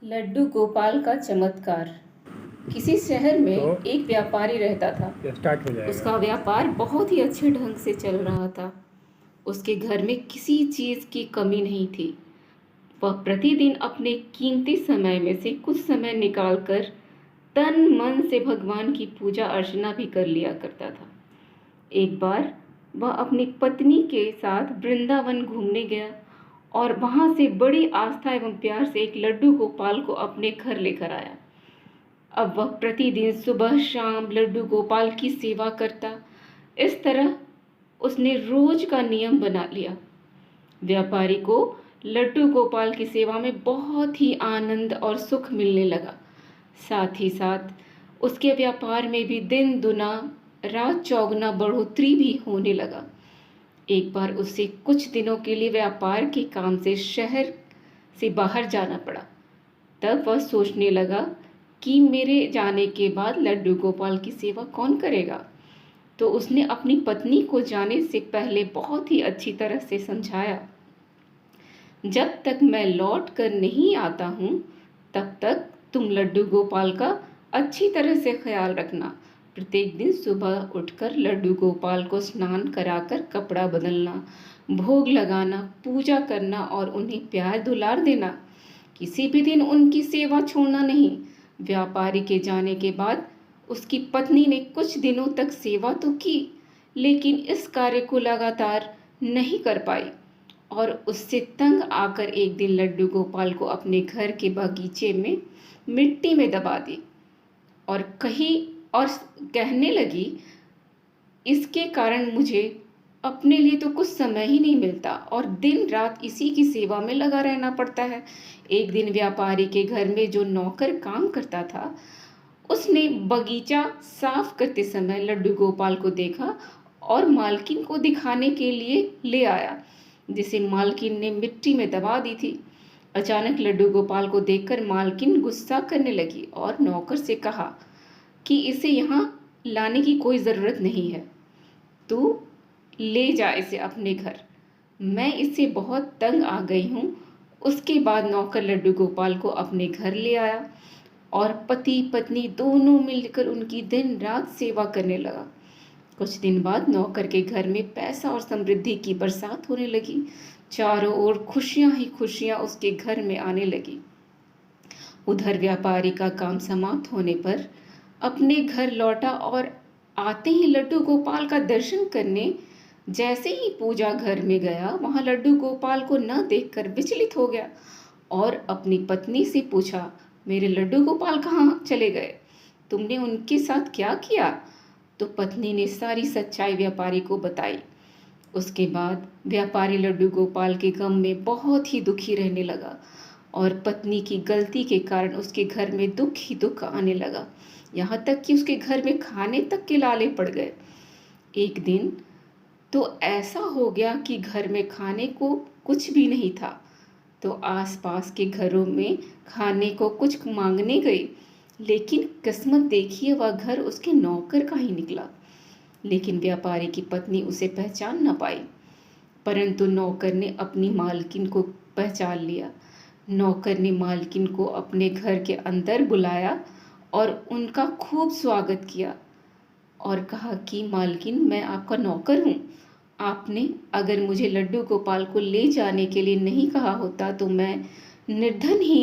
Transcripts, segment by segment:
लड्डू गोपाल का चमत्कार। किसी शहर में तो एक व्यापारी रहता था। ये स्टार्ट हो जाएगा। उसका व्यापार बहुत ही अच्छे ढंग से चल रहा था। उसके घर में किसी चीज़ की कमी नहीं थी। वह प्रतिदिन अपने कीमती समय में से कुछ समय निकालकर तन मन से भगवान की पूजा अर्चना भी कर लिया करता था। एक बार वह अपनी पत्नी के साथ वृंदावन घूमने गया और वहां से बड़ी आस्था एवं प्यार से एक लड्डू गोपाल को अपने घर लेकर आया। अब वह प्रतिदिन सुबह शाम लड्डू गोपाल की सेवा करता। इस तरह उसने रोज का नियम बना लिया। व्यापारी को लड्डू गोपाल की सेवा में बहुत ही आनंद और सुख मिलने लगा। साथ ही साथ उसके व्यापार में भी दिन दुना रात चौगुना बढ़ोतरी भी होने लगा। एक बार उसे कुछ दिनों के लिए व्यापार के काम से शहर से बाहर जाना पड़ा। तब वह सोचने लगा कि मेरे जाने के बाद लड्डू गोपाल की सेवा कौन करेगा। तो उसने अपनी पत्नी को जाने से पहले बहुत ही अच्छी तरह से समझाया, जब तक मैं लौट कर नहीं आता हूँ तब तक तुम लड्डू गोपाल का अच्छी तरह से ख्याल रखना। प्रत्येक दिन सुबह उठकर लड्डू गोपाल को स्नान कराकर कपड़ा बदलना, भोग लगाना, पूजा करना और उन्हें प्यार दुलार देना। किसी भी दिन उनकी सेवा छोड़ना नहीं। व्यापारी के जाने के बाद उसकी पत्नी ने कुछ दिनों तक सेवा तो की, लेकिन इस कार्य को लगातार नहीं कर पाई और उससे तंग आकर एक दिन लड्डू गोपाल को अपने घर के बगीचे में मिट्टी में दबा दी और कहने लगी, इसके कारण मुझे अपने लिए तो कुछ समय ही नहीं मिलता और दिन रात इसी की सेवा में लगा रहना पड़ता है। एक दिन व्यापारी के घर में जो नौकर काम करता था, उसने बगीचा साफ करते समय लड्डू गोपाल को देखा और मालकिन को दिखाने के लिए ले आया, जिसे मालकिन ने मिट्टी में दबा दी थी। अचानक लड्डू गोपाल को देखकर मालकिन गुस्सा करने लगी और नौकर से कहा कि इसे यहाँ लाने की कोई ज़रूरत नहीं है, तू ले जा इसे अपने घर, मैं इससे बहुत तंग आ गई हूँ। उसके बाद नौकर लड्डू गोपाल को अपने घर ले आया और पति पत्नी दोनों मिलकर उनकी दिन रात सेवा करने लगा। कुछ दिन बाद नौकर के घर में पैसा और समृद्धि की बरसात होने लगी। चारों ओर खुशियां ही खुशियां उसके घर में आने लगी। उधर व्यापारी का काम समाप्त होने पर अपने घर लौटा और आते ही लड्डू गोपाल का दर्शन करने जैसे ही पूजा घर में गया, वहां लड्डू गोपाल को न देखकर विचलित हो गया और अपनी पत्नी से पूछा, मेरे लड्डू गोपाल कहाँ चले गए? तुमने उनके साथ क्या किया? तो पत्नी ने सारी सच्चाई व्यापारी को बताई। उसके बाद व्यापारी लड्डू गोपाल के गम में बहुत ही दुखी रहने लगा और पत्नी की गलती के कारण उसके घर में दुख ही दुख आने लगा। यहाँ तक कि उसके घर में खाने तक के लाले पड़ गए। एक दिन तो ऐसा हो गया कि घर में खाने को कुछ भी नहीं था, तो आसपास के घरों में खाने को कुछ मांगने गई, लेकिन किस्मत देखिए वह घर उसके नौकर का ही निकला। लेकिन व्यापारी की पत्नी उसे पहचान न पाई, परंतु नौकर ने अपनी मालकिन को पहचान लिया। नौकर ने मालकिन को अपने घर के अंदर बुलाया और उनका खूब स्वागत किया और कहा कि मालकिन, मैं आपका नौकर हूँ। आपने अगर मुझे लड्डू गोपाल को ले जाने के लिए नहीं कहा होता तो मैं निर्धन ही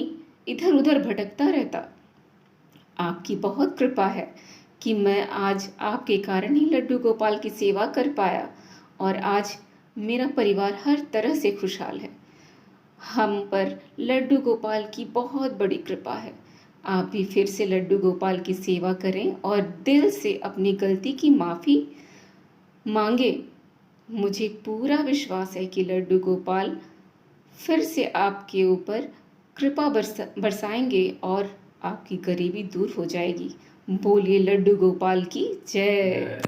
इधर उधर भटकता रहता। आपकी बहुत कृपा है कि मैं आज आपके कारण ही लड्डू गोपाल की सेवा कर पाया और आज मेरा परिवार हर तरह से खुशहाल है। हम पर लड्डू गोपाल की बहुत बड़ी कृपा है। आप भी फिर से लड्डू गोपाल की सेवा करें और दिल से अपनी गलती की माफ़ी मांगे। मुझे पूरा विश्वास है कि लड्डू गोपाल फिर से आपके ऊपर कृपा बरसाएंगे और आपकी गरीबी दूर हो जाएगी। बोलिए लड्डू गोपाल की जय।